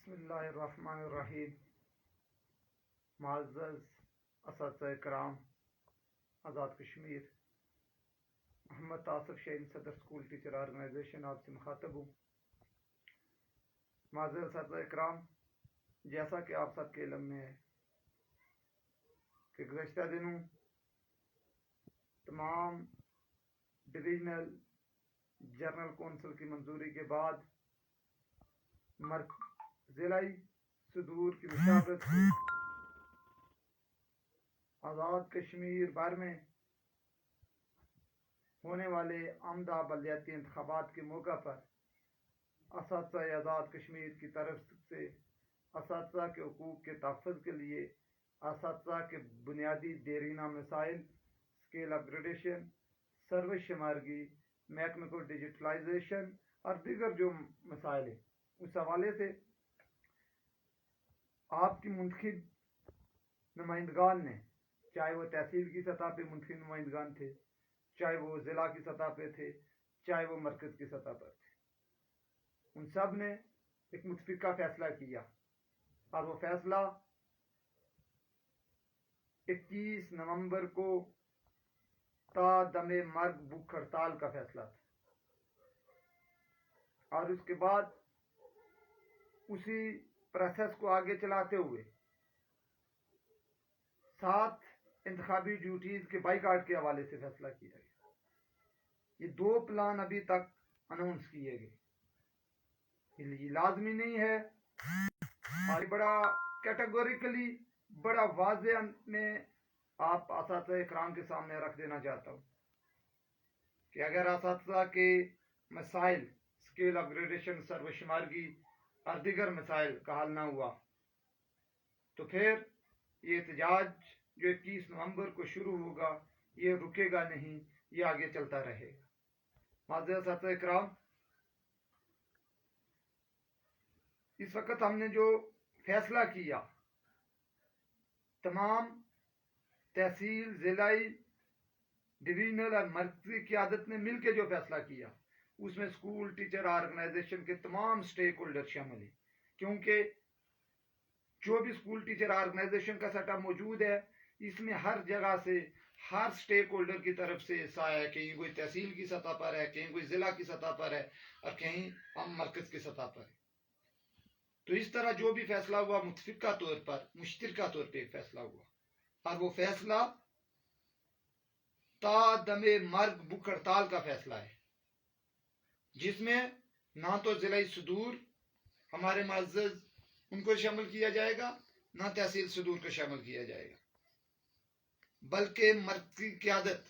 بسم اللہ الرحمن الرحیم۔ معزز اساتذہ کرام، آزاد کشمیر، محمد آصف شہین، صدر اسکول ٹیچر آرگنائزیشن آپ سے مخاطب ہوں۔ معزز اساتذہ کرام، جیسا کہ آپ سب کے علم میں ہے کہ گزشتہ دنوں تمام ڈویژنل جنرل کونسل کی منظوری کے بعد ضلعی صدور کی مشاورت سے آزاد کشمیر بھر میں ہونے والے عمدہ بلدیاتی انتخابات کے موقع پر اساتذہ آزاد کشمیر کی طرف سے اساتذہ کے حقوق کے تحفظ کے لیے اساتذہ کے بنیادی دیرینہ مسائل، اسکیل اپ گریڈیشن، سروس شمارگی، محکمے کو ڈیجیٹلائزیشن اور دیگر جو مسائل ہیں، اس حوالے سے آپ کی منتخب نمائندگان نے، چاہے وہ تحصیل کی سطح پہ منتخب نمائندگان تھے، چاہے وہ ضلع کی سطح پہ تھے، چاہے وہ مرکز کی سطح پر تھے، ان سب نے ایک متفقہ فیصلہ کیا، اور وہ فیصلہ 21 نومبر کو تا دم مرگ بھوک ہڑتال کا فیصلہ تھا، اور اس کے بعد اسی پروسیس کو آگے چلاتے ہوئے 7 انتخابی ڈیوٹیز کے بائیکاٹ کے حوالے سے فیصلہ کیا گیا۔ یہ 2 پلان ابھی تک اناؤنس کیے گئے، یہ لازمی نہیں ہے، اور بڑا کیٹیگوریکلی بڑا واضح میں آپ اساتذہ کرام کے سامنے رکھ دینا چاہتا ہوں کہ اگر اساتذہ کے مسائل، اسکیل اپ گریڈیشن، سروس شمارگی اور دیگر مسائل کا حل نہ ہوا تو پھر یہ احتجاج جو 21 نومبر کو شروع ہوگا یہ رکے گا نہیں، یہ آگے چلتا رہے گا۔ معزز اساتذہ کرام، اس وقت ہم نے جو فیصلہ کیا، تمام تحصیل، ضلعی، ڈویژنل اور مرکزی قیادت نے مل کے جو فیصلہ کیا، اس میں اسکول ٹیچر آرگنائزیشن کے تمام سٹیک ہولڈر شامل ہیں، کیونکہ جو بھی اسکول ٹیچر آرگنائزیشن کا سیٹ اپ موجود ہے، اس میں ہر جگہ سے ہر سٹیک ہولڈر کی طرف سے حصہ ہے، کہیں کوئی تحصیل کی سطح پر ہے، کہیں کوئی ضلع کی سطح پر ہے، اور کہیں ہم مرکز کی سطح پر ہے۔ تو اس طرح جو بھی فیصلہ ہوا متفقہ طور پر، مشترکہ طور پہ ایک فیصلہ ہوا، اور وہ فیصلہ تا دم مرگ بھوک ہڑتال کا فیصلہ ہے، جس میں نہ تو ضلعی صدور ہمارے معزز ان کو شامل کیا جائے گا، نہ تحصیل صدور کو شامل کیا جائے گا، بلکہ مرکزی قیادت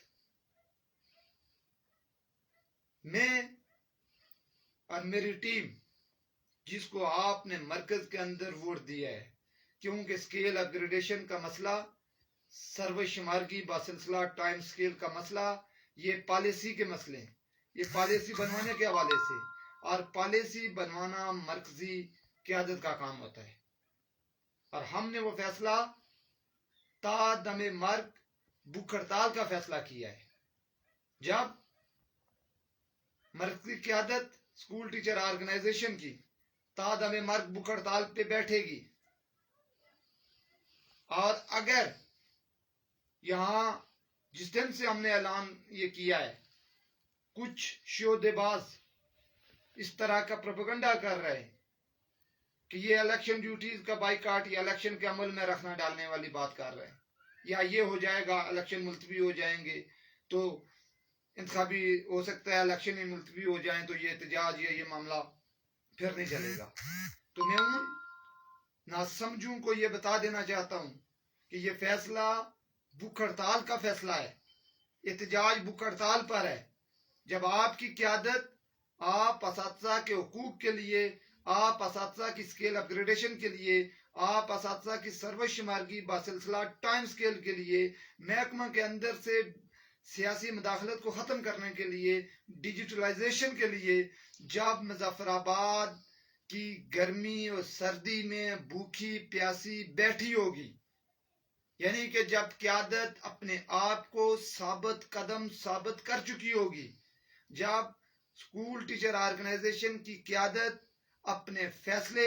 میں اور میری ٹیم، جس کو آپ نے مرکز کے اندر ووٹ دیا ہے، کیونکہ اسکیل اپ گریڈیشن کا مسئلہ، سروس شمارگی باسلسلہ ٹائم اسکیل کا مسئلہ، یہ پالیسی کے مسئلے ہیں، یہ پالیسی بنوانے کے حوالے سے، اور پالیسی بنوانا مرکزی قیادت کا کام ہوتا ہے، اور ہم نے وہ فیصلہ تا دم مرگ بھوک ہڑتال کا فیصلہ کیا ہے۔ جب مرکزی قیادت اسکول ٹیچر آرگنائزیشن کی تا دم مرگ بھوک ہڑتال پہ بیٹھے گی، اور اگر یہاں جس دن سے ہم نے اعلان یہ کیا ہے، کچھ شعبے باز اس طرح کا پروپیگنڈا کر رہے ہیں کہ یہ الیکشن ڈیوٹیز کا بائیکاٹ یا الیکشن کے عمل میں رکھنا ڈالنے والی بات کر رہے ہیں، یا یہ ہو جائے گا، الیکشن ملتوی ہو جائیں گے تو انتخابی ہو سکتا ہے الیکشن ہی ملتوی ہو جائیں تو یہ احتجاج یا یہ معاملہ پھر نہیں چلے گا، تو میں ان ناسمجھوں کو یہ بتا دینا چاہتا ہوں کہ یہ فیصلہ بھوک ہڑتال کا فیصلہ ہے، احتجاج بھوک ہڑتال پر ہے۔ جب آپ کی قیادت، آپ اساتذہ کے حقوق کے لیے، آپ اساتذہ کی اسکیل اپ گریڈیشن کے لیے، آپ اساتذہ کی سروس شمارگی باسلسلہ ٹائم اسکیل کے لیے، محکمہ کے اندر سے سیاسی مداخلت کو ختم کرنے کے لیے، ڈیجیٹلائزیشن کے لیے، جب مظفر آباد کی گرمی اور سردی میں بھوکی پیاسی بیٹھی ہوگی، یعنی کہ جب قیادت اپنے آپ کو ثابت قدم ثابت کر چکی ہوگی، جب اسکول ٹیچر آرگنائزیشن کی قیادت اپنے فیصلے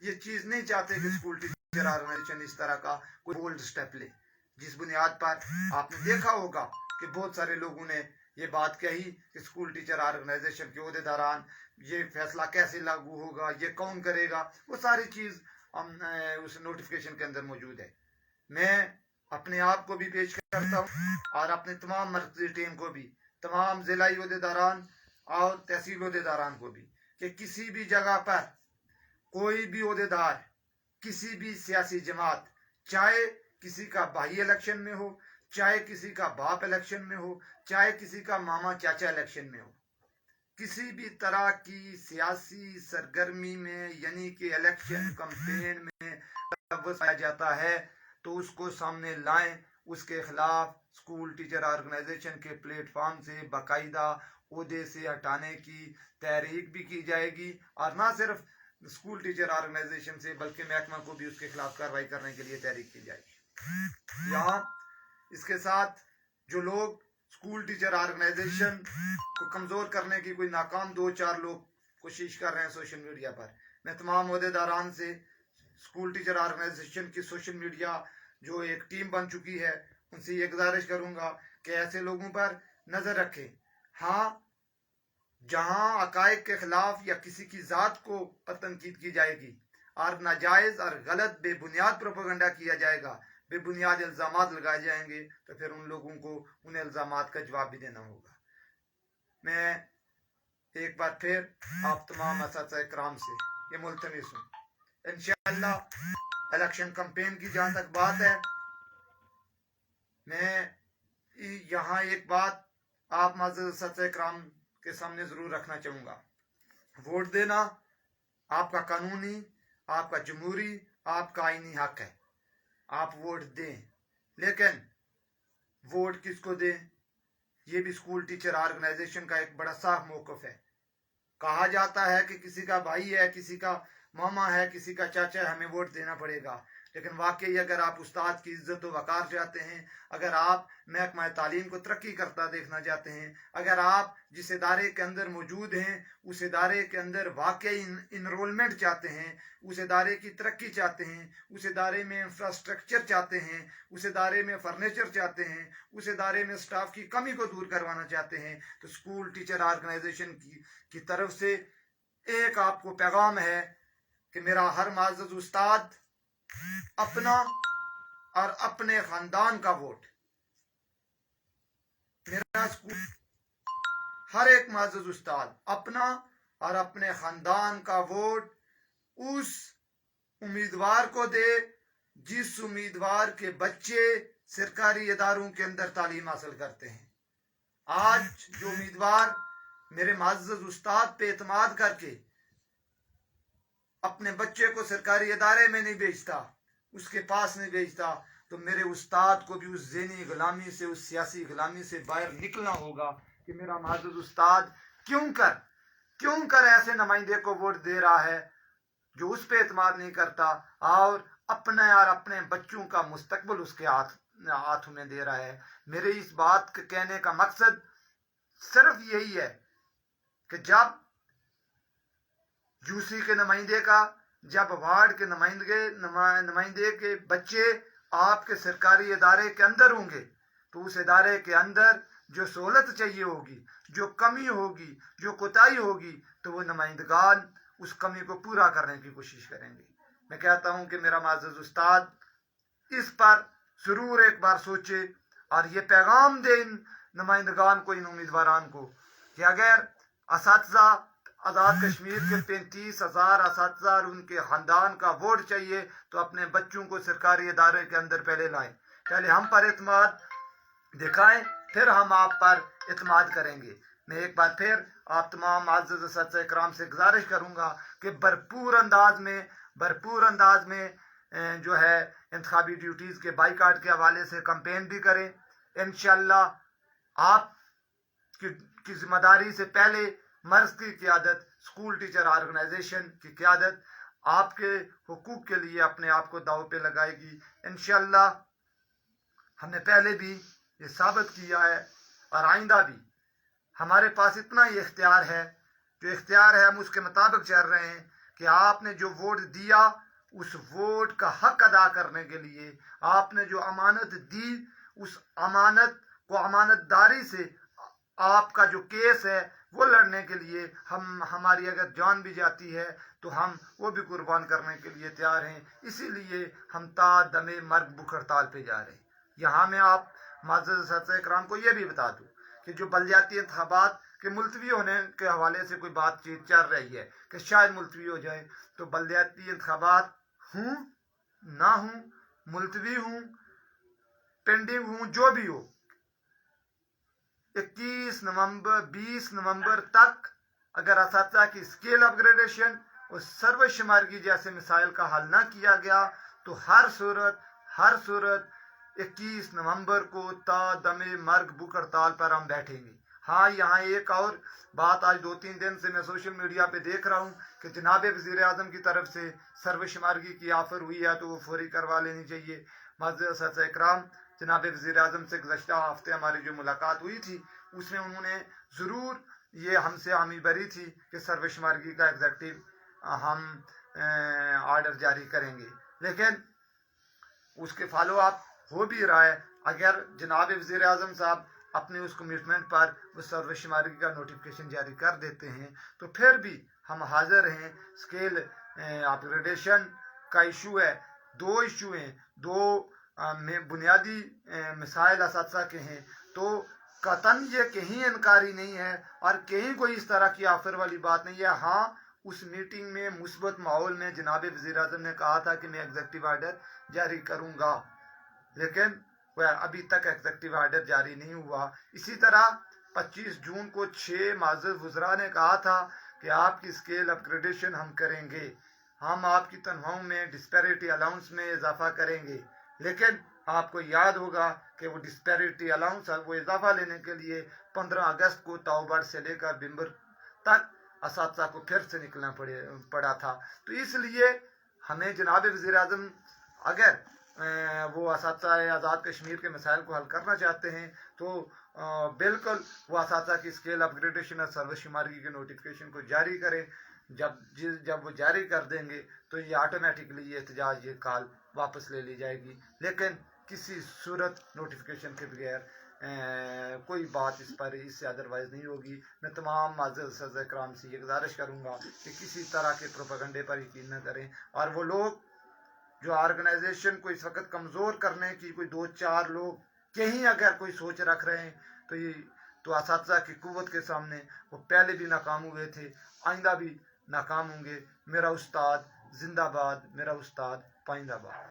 یہ چیز نہیں چاہتے کہ اسکول ٹیچر آرگنائزیشن اس طرح کا کوئی بولڈ سٹیپ لے، جس بنیاد پر آپ نے دیکھا ہوگا کہ بہت سارے لوگوں نے یہ بات کہی کہ اسکول ٹیچر آرگنائزیشن کے عہدیداران یہ فیصلہ کیسے لاگو ہوگا، یہ کون کرے گا، وہ ساری چیز اس نوٹیفکیشن کے اندر موجود ہے۔ میں اپنے آپ کو بھی پیش کرتا ہوں اور اپنے تمام مرکزی ٹیم کو بھی، تمام ضلعی عہدیداران اور تحصیل عہدیداران کو بھی، کہ کسی بھی جگہ پر کوئی بھی عہدیدار کسی بھی سیاسی جماعت، چاہے کسی کا بھائی الیکشن میں ہو، چاہے کسی کا باپ الیکشن میں ہو، چاہے کسی کا ماما چاچا الیکشن میں ہو، کسی بھی طرح کی سیاسی سرگرمی میں یعنی کہ الیکشن کمپین میں پایا جاتا ہے تو اس کو سامنے لائیں، اس کے خلاف اسکول ٹیچر آرگنائزیشن کے پلیٹ فارم سے باقاعدہ عہدے سے ہٹانے کی تحریک بھی کی جائے گی، اور نہ صرف اسکول ٹیچر آرگنائزیشن سے بلکہ محکمہ کو بھی اس کے خلاف کارروائی کرنے کے لیے تحریک کی جائے گی۔ یہاں اس کے ساتھ جو لوگ اسکول ٹیچر آرگنائزیشن کو کمزور کرنے کی کوئی ناکام 2-4 لوگ کوشش کر رہے ہیں سوشل میڈیا پر، میں تمام عہدیداران سے اسکول ٹیچر آرگنائزیشن کی سوشل میڈیا جو ایک ٹیم بن چکی ہے ان سے یہ گزارش کروں گا کہ ایسے لوگوں پر نظر رکھیں۔ ہاں، جہاں عقائد کے خلاف یا کسی کی ذات کو تنقید کی جائے گی اور ناجائز اور غلط بے بنیاد پروپیگنڈا کیا جائے گا، بے بنیاد الزامات لگائے جائیں گے، تو پھر ان لوگوں کو ان الزامات کا جواب بھی دینا ہوگا۔ میں ایک بار پھر آپ تمام اساتذہ اکرام سے یہ ملتمس ہوں، انشاءاللہ الیکشن کمپین کی جہاں تک بات ہے، میں یہاں ایک بات آپ معزز اساتذہ اکرام کے سامنے ضرور رکھنا چاہوں گا۔ ووٹ دینا آپ کا قانونی، آپ کا جمہوری، آپ کا آئینی حق ہے، آپ ووٹ دیں، لیکن ووٹ کس کو دیں یہ بھی اسکول ٹیچر آرگنائزیشن کا ایک بڑا صاف موقف ہے۔ کہا جاتا ہے کہ کسی کا بھائی ہے، کسی کا ماما ہے، کسی کا چاچا ہے، ہمیں ووٹ دینا پڑے گا، لیکن واقعی اگر آپ استاد کی عزت و وقار چاہتے ہیں، اگر آپ محکمہ تعلیم کو ترقی کرتا دیکھنا چاہتے ہیں، اگر آپ جس ادارے کے اندر موجود ہیں اس ادارے کے اندر واقعی انرولمنٹ چاہتے ہیں، اس ادارے کی ترقی چاہتے ہیں، اس ادارے میں انفراسٹرکچر چاہتے ہیں، اس ادارے میں فرنیچر چاہتے ہیں، اس ادارے میں سٹاف کی کمی کو دور کروانا چاہتے ہیں، تو اسکول ٹیچر آرگنائزیشن کی طرف سے ایک آپ کو پیغام ہے کہ میرا ہر معزز استاد اپنا اور اپنے خاندان کا ووٹ، میرا اسکول ہر ایک معزز استاد اپنا اور اپنے خاندان کا ووٹ اس امیدوار کو دے جس امیدوار کے بچے سرکاری اداروں کے اندر تعلیم حاصل کرتے ہیں۔ آج جو امیدوار میرے معزز استاد پہ اعتماد کر کے اپنے بچے کو سرکاری ادارے میں نہیں بھیجتا، اس کے پاس نہیں بھیجتا، تو میرے استاد کو بھی اس ذہنی غلامی سے، اس سیاسی غلامی سے باہر نکلنا ہوگا کہ میرا معزز استاد کیوں کر ایسے نمائندے کو ووٹ دے رہا ہے جو اس پہ اعتماد نہیں کرتا اور اپنے اور اپنے بچوں کا مستقبل اس کے ہاتھوں میں دے رہا ہے۔ میرے اس بات کے کہنے کا مقصد صرف یہی ہے کہ جب یو سی کے نمائندے کا، جب وارڈ کے نمائندے کے بچے آپ کے سرکاری ادارے کے اندر ہوں گے تو اس ادارے کے اندر جو سہولت چاہیے ہوگی، جو کمی ہوگی، جو کوتاہی ہوگی، تو وہ نمائندگان اس کمی کو پورا کرنے کی کوشش کریں گے۔ میں کہتا ہوں کہ میرا معزز استاد اس پر ضرور ایک بار سوچے اور یہ پیغام دے ان نمائندگان کو، ان امیدواران کو، کہ اگر اساتذہ آزاد کشمیر کے 35,000 اساتذہ اور ان کے خاندان کا ووٹ چاہیے تو اپنے بچوں کو سرکاری ادارے کے اندر پہلے لائیں، پہلے ہم پر اعتماد دکھائیں، پھر ہم آپ پر اعتماد کریں گے۔ میں ایک بار پھر آپ تمام معزز اساتذہ اکرام سے گزارش کروں گا کہ بھرپور انداز میں جو ہے انتخابی ڈیوٹیز کے بائیکاٹ کے حوالے سے کمپین بھی کریں۔ انشاءاللہ آپ کی ذمہ داری سے پہلے مرض کی قیادت، اسکول ٹیچر آرگنائزیشن کی قیادت آپ کے حقوق کے لیے اپنے آپ کو داؤ پہ لگائے گی۔ انشاءاللہ ہم نے پہلے بھی یہ ثابت کیا ہے اور آئندہ بھی ہمارے پاس اتنا ہی اختیار ہے، جو اختیار ہے ہم اس کے مطابق چل رہے ہیں کہ آپ نے جو ووٹ دیا اس ووٹ کا حق ادا کرنے کے لیے، آپ نے جو امانت دی اس امانت کو امانت داری سے آپ کا جو کیس ہے وہ لڑنے کے لیے ہماری اگر جان بھی جاتی ہے تو ہم وہ بھی قربان کرنے کے لیے تیار ہیں. اسی لیے ہم تا دم مرگ بھوک ہڑتال پہ جا رہے ہیں. یہاں میں آپ معزز اساتذہ اکرام کو یہ بھی بتا دوں کہ جو بلدیاتی انتخابات کے ملتوی ہونے کے حوالے سے کوئی بات چیت چل رہی ہے کہ شاید ملتوی ہو جائے، تو بلدیاتی انتخابات ہوں نہ ہوں، ملتوی ہوں، پینڈنگ ہوں، جو بھی ہو، 21 نومبر 20 نومبر تک اگر اساتذہ کی اسکیل اپ گریڈیشن اور سرو شمارگی جیسے مسائل کا حل نہ کیا گیا تو ہر صورت 21 نومبر کو تا دم مرگ بھوک ہڑتال پر ہم بیٹھیں گے. ہاں، یہاں ایک اور بات آج 2-3 دن سے میں سوشل میڈیا پہ دیکھ رہا ہوں کہ جناب وزیر اعظم کی طرف سے سرو شمارگی کی آفر ہوئی ہے تو وہ فوری کروا لینی چاہیے. معزز اساتذہ اکرام، جناب وزیر اعظم سے گزشتہ ہفتے ہماری جو ملاقات ہوئی تھی اس میں انہوں نے ضرور یہ ہم سے حامی بھری تھی کہ سرو شمارگی کا ایگزیکٹو ہم آرڈر جاری کریں گے، لیکن اس کے فالو اپ ہو بھی رہا ہے. اگر جناب وزیر اعظم صاحب اپنے اس کمٹمنٹ پر وہ سرو شمارگی کا نوٹیفکیشن جاری کر دیتے ہیں تو پھر بھی ہم حاضر ہیں. اسکیل اپ گریڈیشن کا ایشو ہے، 2 ایشو ہیں، 2 بنیادی مسائل اساتذہ کے ہیں، تو قطعاً یہ کہیں انکاری نہیں ہے اور کہیں کوئی اس طرح کی آفر والی بات نہیں ہے. ہاں، اس میٹنگ میں مثبت ماحول میں جناب وزیر اعظم نے کہا تھا کہ میں ایگزیکٹو آرڈر جاری کروں گا، لیکن ابھی تک ایگزیکٹو آرڈر جاری نہیں ہوا. اسی طرح 25 جون کو 6 معزز وزراء نے کہا تھا کہ آپ کی اسکیل اپ گریڈیشن ہم کریں گے، ہم آپ کی تنخواہوں میں ڈسپیرٹی الاؤنس میں اضافہ کریں گے. لیکن آپ کو یاد ہوگا کہ وہ ڈسپیرٹی الاؤنس وہ اضافہ لینے کے لیے 15 اگست کو تاؤبڑ سے لے کر بمبر تک اساتذہ کو پھر سے نکلنا پڑا تھا. تو اس لیے ہمیں جناب وزیر اعظم اگر وہ اساتذہ آزاد کشمیر کے مسائل کو حل کرنا چاہتے ہیں تو بالکل وہ اساتذہ کی اسکیل اپ گریڈیشن اور سرو شمارگی کے نوٹیفکیشن کو جاری کریں. جب وہ جاری کر دیں گے تو یہ آٹومیٹکلی یہ احتجاج یہ کال واپس لے لی جائے گی، لیکن کسی صورت نوٹیفکیشن کے بغیر کوئی بات اس پر اس سے ادروائز نہیں ہوگی. میں تمام معزز اساتذہ اکرام سے یہ گزارش کروں گا کہ کسی طرح کے پروپیگنڈے پر یقین نہ کریں، اور وہ لوگ جو آرگنائزیشن کو اس وقت کمزور کرنے کی کوئی 2-4 لوگ کہیں اگر کوئی سوچ رکھ رہے ہیں تو اساتذہ کی قوت کے سامنے وہ پہلے بھی ناکام ہوئے تھے، آئندہ بھی ناکام ہوں گے. میرا استاد زندہ باد، میرا استاد پائندہ باد.